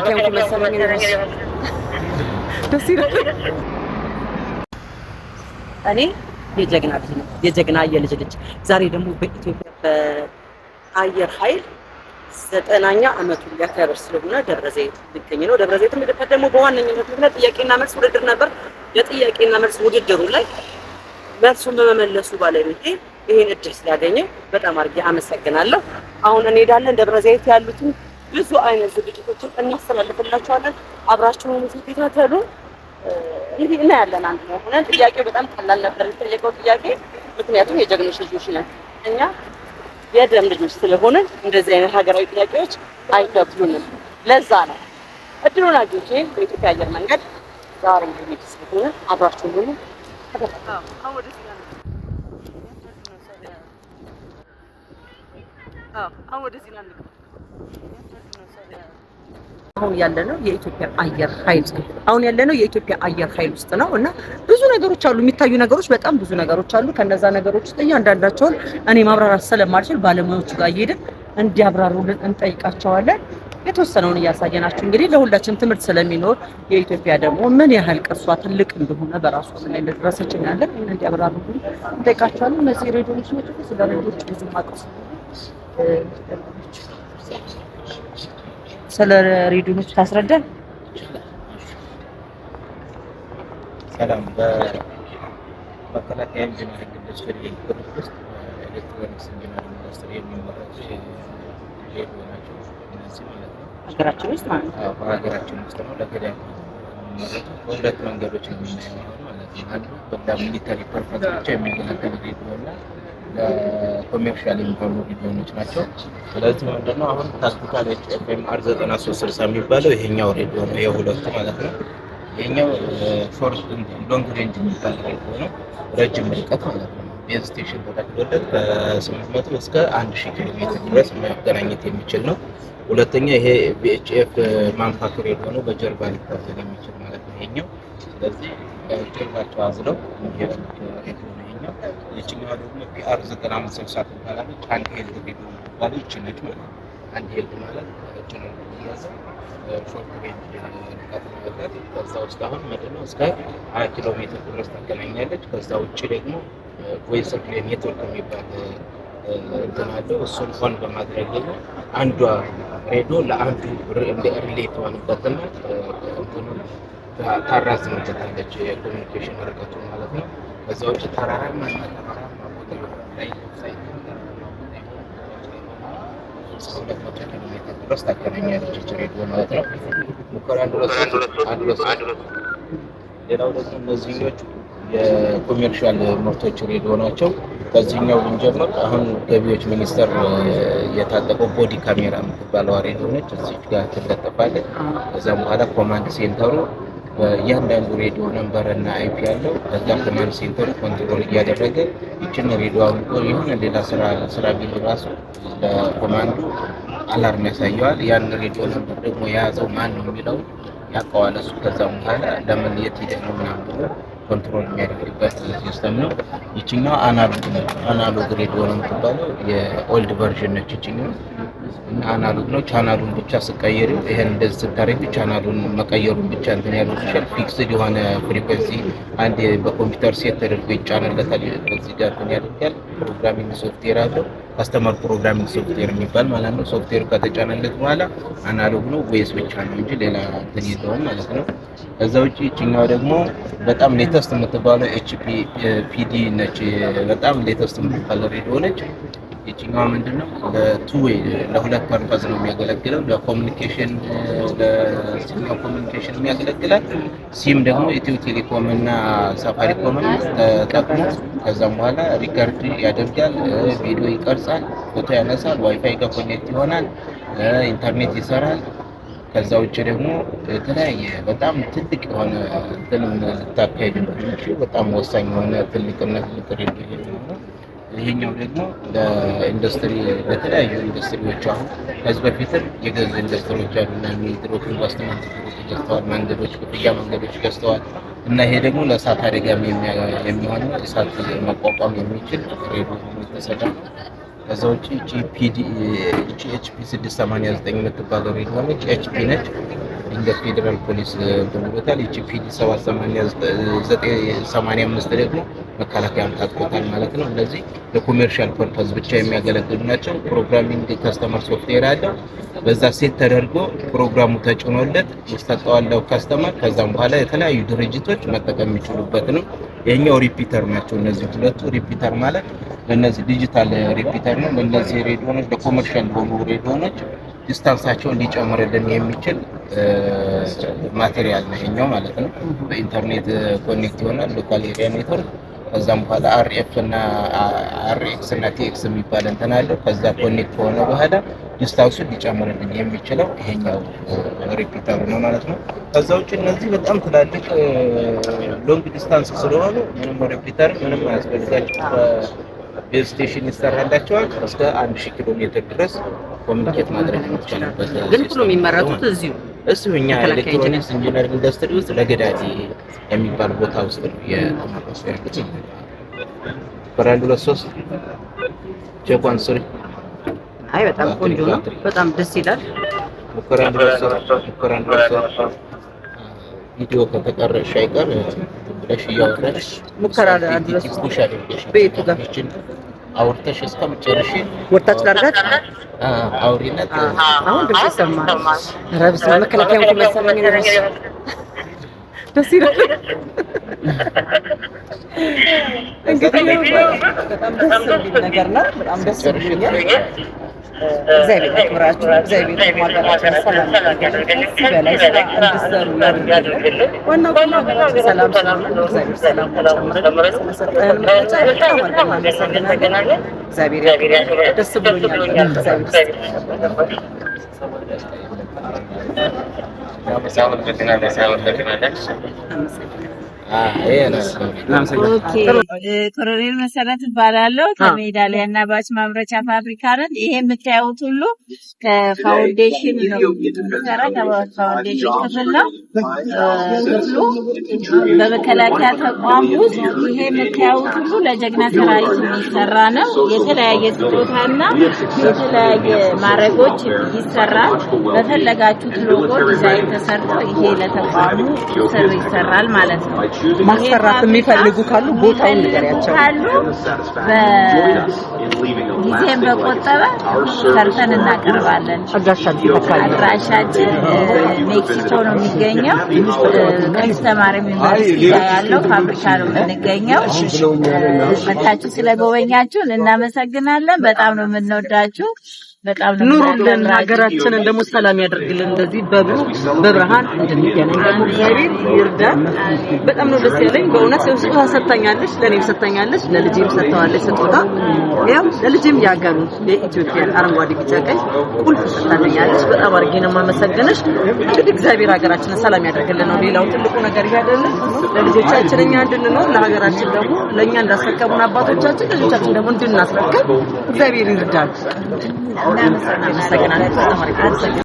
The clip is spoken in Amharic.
كان مثلا ደስ ይላል። እኔ የጀግና ልጅ ነው፣ የጀግና የልጅ ልጅ። ዛሬ ደግሞ በኢትዮጵያ በአየር ኃይል 9ኛ ዓመቱን ሊያከብር ስለሆነ ደብረ ዘይት ልገኝ ነው። ደብረ ዘይት ደግሞ በዋነኝነት ምክንያት ጥያቄና መልስ ውድድር ነበር። የጥያቄና መልስ ውድድሩ ላይ መልሱን በመመለሱ ባለቤቴ ይሄን እድል ስላገኘ በጣም አድርጌ አመሰግናለሁ። አሁን እንሄዳለን። ደብረ ዘይት ያሉትን ብዙ አይነት ዝግጅቶችን እናስተላልፍላችኋለን። አብራችሁን ተከታተሉ። እንግዲህ እናያለን። አንድ ነው ሆነን ጥያቄው በጣም ቀላል ነበር የተጠየቀው ጥያቄ፣ ምክንያቱም የጀግኖች ልጆች ነን እኛ የደም ልጆች ስለሆነ እንደዚህ አይነት ሀገራዊ ጥያቄዎች አይከብዱንም። ለዛ ነው እድሉን አግኝቼ በኢትዮጵያ አየር መንገድ ዛሬ ልሄድ ስለሆነ አብራችሁን ሁኑ። አሁን ያለነው የኢትዮጵያ አየር ኃይል ውስጥ ነው እና ብዙ ነገሮች አሉ፣ የሚታዩ ነገሮች በጣም ብዙ ነገሮች አሉ። ከነዛ ነገሮች ውስጥ እያንዳንዳቸውን እኔ ማብራራት ስለማልችል ባለሙያዎቹ ጋር እየሄድን እንዲያብራሩልን እንጠይቃቸዋለን። የተወሰነውን እያሳየናችሁ እንግዲህ ለሁላችን ትምህርት ስለሚኖር የኢትዮጵያ ደግሞ ምን ያህል ቅርሷ ትልቅ እንደሆነ በራሷ ምን ላይ እንደደረሰች እናያለን። እንዲያብራሩልን እንጠይቃቸዋለን። እነዚህ ሬዲዮዎች ናቸው። ስለ ሬዲዮዎች ብዙ ማቀስ ስለ ሬዲዮዎች ታስረዳን። ሰላም። በመከላከያ ኢንጂነሪንግ ኢንዱስትሪ ግሩፕ ውስጥ ኤሌክትሮኒክስ ኢንጂነሪንግ ኢንዱስትሪ የሚመረቱ ሬዲዮ ናቸው። እነዚህ ማለት ነው ሀገራችን ውስጥ ማለት ነው። በሀገራችን ውስጥ ነው ለገበያ የሚመረቱ በሁለት መንገዶች ነው የምናየው ማለት ነው። አንዱ በሚሊተሪ ፐርፐዝ ብቻ የሚያገለግል ሬዲዮ እና ለኮሜርሻል የሚሆኑ ሬዲዮዎች ናቸው። ስለዚህ ምንድነው አሁን ታክቲካል ኤፍኤም አር 9360 የሚባለው ይሄኛው ሬዲዮ ነው፣ የሁለቱ ማለት ነው። ይሄኛው ሾርት ሎንግ ሬንጅ የሚባል ሬዲዮ ነው፣ ረጅም ርቀት ማለት ነው። ቤዝ ስቴሽን ተተክሎለት ከ800 እስከ 1000 ኪሎ ሜትር ድረስ ማገናኘት የሚችል ነው። ሁለተኛ ይሄ ቪኤችኤፍ ማኑፋክቸር ሬዲዮ ነው፣ በጀርባ ሊታዘል የሚችል ማለት ነው ይሄኛው። ስለዚህ ጀርባቸው አዝለው ሬዲዮ ነው ይሄኛው። ይችኛው ደግሞ ፒአር 9560 ትባላለች። አንድ ሄልድ ሬዲዮ ትባላለች ነች ማለት ነው። አንድ ሄልድ ማለት እችን ያዘው ሾርት ሬንጅ ርቀት ማለት ከዛ ውስጥ አሁን ምንድነው እስከ 20 ኪሎ ሜትር ድረስ ታገናኛለች። ከዛ ውጪ ደግሞ ቮይስ ሪሌይ ኔትወርክ የሚባል እንትን አለው። እሱን ሆን በማድረግ ደግሞ አንዷ ሬዲዮ ለአንዱ እንደ ሪሌይ ትሆንበትና እንትኑን ታራዝምበታለች የኮሚኒኬሽን ርቀቱ ማለት ነው። ከዛ ውጪ ተራራማ ቦታ ላይ እስከ 200 ኪሎ ሜትር ድረስ ታገናኛለች እች ሬዲዮ ማለት ነው። ሙከራ አንድ ሁለት ሌላው ደግሞ እነዚህኞቹ የኮሜርሻል ምርቶች ሬዲዮ ናቸው። ከዚህኛው ብንጀምር አሁን ገቢዎች ሚኒስቴር የታጠቀው ቦዲ ካሜራ የምትባለው ሬዲዮ ነች። እዚህ ጋር ትለጠፋለች። ከዛም በኋላ ኮማንድ ሴንተሩ እያንዳንዱ ሬዲዮ ነምበር እና አይፒ ያለው ከዛ ኮማንድ ሴንተሩ ኮንትሮል እያደረገ ይችን ሬዲዮ አውጥቶ የሆነ ሌላ ስራ ቢል ራሱ ለኮማንዱ አላርም ያሳየዋል። ያን ሬዲዮ ነምበር ደግሞ የያዘው ማን ነው የሚለው ያውቀዋል እሱ። ከዛም በኋላ ለምን የት ሄደህ ነው ምናምን ብሎ ኮንትሮል የሚያደርግበት ሲስተም ነው። ይችኛው አናሎግ ሬዲዮ ነው የምትባለው፣ የኦልድ ቨርዥን ነች ይችኛው እና አናሎግ ነው። ቻናሉን ብቻ ስቀይር ይሄን እንደዚህ ስታረግ ቻናሉን መቀየሩን ብቻ እንትን ያለው ይችላል። ፊክስድ የሆነ ፍሪኩዌንሲ አንድ በኮምፒውተር ሴት ተደርጎ ይጫንለታል። በዚህ ጋር እንትን ያደርጋል። ፕሮግራሚንግ ሶፍትዌር አለው፣ ካስተመር ፕሮግራሚንግ ሶፍትዌር የሚባል ማለት ነው። ሶፍትዌሩ ከተጫነለት በኋላ አናሎግ ነው ቮይስ ብቻ ነው እንጂ ሌላ እንትን የለውም ማለት ነው። ከዛ ውጪ ይችኛው ደግሞ በጣም ሌተስት የምትባለው ኤችፒ ፒዲ ነች። በጣም ሌተስት የምትባለው ሬዲዮ ነች። ይችኛው ምንድነው ለቱ ዌይ ለሁለት ፐርፐዝ ነው የሚያገለግለው። ለኮሙኒኬሽን ለሲግናል ኮሙኒኬሽን የሚያገለግላል። ሲም ደግሞ ኢትዮ ቴሌኮም እና ሳፋሪኮም ተጠቅሞ ከዛም በኋላ ሪከርድ ያደርጋል፣ ቪዲዮ ይቀርጻል፣ ፎቶ ያነሳል፣ ዋይፋይ ጋር ኮኔክት ይሆናል፣ ኢንተርኔት ይሰራል። ከዛ ውጭ ደግሞ የተለያየ በጣም ትልቅ የሆነ እንትን ልታካሄድ እንደምትችል በጣም ወሳኝ የሆነ ትልቅነት ሬዲዮ ነው። ይሄኛው ደግሞ ለኢንዱስትሪ ለተለያዩ ኢንዱስትሪዎች አሁን ከዚህ በፊትም የገዙ ኢንዱስትሪዎች አሉና ሚድሮክ ኢንቨስትመንት ገዝተዋል፣ መንገዶች ክፍያ መንገዶች ገዝተዋል። እና ይሄ ደግሞ ለእሳት አደጋ የሚሆን እሳት መቋቋም የሚችል ሬዲዮ የተሰራ። ከዛ ውጪ ኤችፒ 689 የምትባለው ሬዲዮ ነች። ኤችፒ ነች። እንደ ፌደራል ፖሊስ ብሎታል። እቺ ፒዲ 785 ደግሞ መከላከያም ታጥቆታል ማለት ነው። እነዚህ ለኮሜርሻል ፐርፐዝ ብቻ የሚያገለግሉ ናቸው። ፕሮግራሚንግ ከስተመር ሶፍትዌር አለ። በዛ ሴት ተደርጎ ፕሮግራሙ ተጭኖለት ይስተካከላል ከስተመር። ከዛም በኋላ የተለያዩ ድርጅቶች መጠቀም የሚችሉበት ነው። የኛው ሪፒተር ናቸው። እነዚህ ሁለቱ ሪፒተር ማለት ለነዚህ ዲጂታል ሪፒተር ነው። ለነዚህ ሬዲዮኖች ለኮሜርሻል ሆኑ ሬዲዮኖች ዲስታንሳቸውን ሊጨምርልን የሚችል ማቴሪያል ነው ይሄኛው ማለት ነው። በኢንተርኔት ኮኔክት ይሆናል ሎካል ኤሪያ ኔትወርክ። ከዛም በኋላ አርኤፍ እና አርኤክስ እና ቲኤክስ የሚባል እንትን አለው። ከዛ ኮኔክት ሆነ በኋላ ዲስታንሱን ሊጨምርልን የሚችለው ይሄኛው ሪፒተር ነው ማለት ነው። ከዛ ውጭ እነዚህ በጣም ትላልቅ ሎንግ ዲስታንስ ስለሆኑ ምንም ሪፒተር ምንም አያስፈልጋቸውም። ቤዝ ስቴሽን ይሰራላቸዋል። እስከ 1000 ኪሎ ሜትር ድረስ ኮሚኒኬት ማድረግ ይችላልበት። ግን ሁሉ የሚመረጡት እዚሁ እኛ ኤሌክትሮኒክስ ኢንጂነሪንግ ኢንዱስትሪ ውስጥ ለገዳዲ የሚባል ቦታ ውስጥ ነው የተመረጡ ያሉት። ኮራል 23 ቼኳን ሶሪ አይ በጣም ቆንጆ ነው። በጣም ደስ ይላል። ኮራል 23 ቪዲዮ ከተቀረሽ አይቀር ብለሽ እያወራሽ ሙከራ አድርገሽ ፑሻል ቤቱ ጋር አውርተሽ እስከምጨርሽ ወጣች ላርጋት አውሪነት አሁን ድምጽ ይሰማል። ረብስ መከላከያው ተመሰለኝ ነው ደስ ይላል። እንግዲህ በጣም ደስ የሚል ነገር ነው። በጣም ደስ ይላል። እግዚአብሔር ይክብራችሁ። እግዚአብሔር ማገራችን ሰላም ያደርግልን። በላይ ስራ እንድትሰሩ ያደርግልን። ዋናው ግን ሀገራችን ሰላም ስለሆነ እግዚአብሔር ሰላም ጨምረን ስለሰጠን መረጃ በጣም አመሰግናለን። እግዚአብሔር ያክብራችሁ። ደስ ብሎኛል። እግዚአብሔር ኮሎኔል መሰረት እባላለሁ ከሜዳሊያ እና ባች ማምረቻ ፋብሪካ ነን። ይሄ የምታዩት ሁሉ ከፋውንዴሽን ነው የሚሰራው። ከፋውንዴሽን ክፍል ነው ክፍሉ በመከላከያ ተቋም ውስጥ ይሄ የምታዩት ሁሉ ለጀግና ሰራዊት የሚሰራ ነው። የተለያየ ስጦታና የተለያየ ማረጎች ይሰራል። በፈለጋችሁት ሎጎ ዲዛይን ተሰርቶ ይሄ ለተቋሙ ስር ይሰራል ማለት ነው። ማሰራት የሚፈልጉ ካሉ ቦታውን ንገሪያቸው ካሉ በጊዜም በቆጠበ ሰርተን እናቀርባለን። አድራሻችን ሜክሲኮ ነው የሚገኘው። ከስተማሪ ዩኒቨርሲቲ ጋር ያለው ፋብሪካ ነው የምንገኘው። መታችሁ ስለጎበኛችሁን እናመሰግናለን። በጣም ነው የምንወዳችሁ። በጣም ኑሩልን። ሀገራችንን ደግሞ ሰላም ያደርግልን። እንደዚህ በብርሃን እንድንገናኝ ደግሞ እግዚአብሔር ይርዳን። በጣም ነው ደስ ያለኝ በእውነት። ስጦታ ሰጥታኛለች፣ ለኔም ሰጥታኛለች፣ ለልጄም ሰጥታዋለች ስጦታ። ያው ለልጄም ያገሩ የኢትዮጵያ አረንጓዴ ቢጫ ቀይ ቁልፍ ሰጥታኛለች። በጣም አድርጌ ነው የማመሰግንሽ። እንግዲህ እግዚአብሔር ሀገራችንን ሰላም ያደርግልን ነው ሌላው ትልቁ ነገር ያደረልን። ለልጆቻችን እኛ እንድንኖር ለሀገራችን ደግሞ ለኛ እንዳስረከቡን አባቶቻችን ለልጆቻችን ደግሞ እንድናስረከብ እግዚአብሔር ይርዳን። እናመሰግናለን።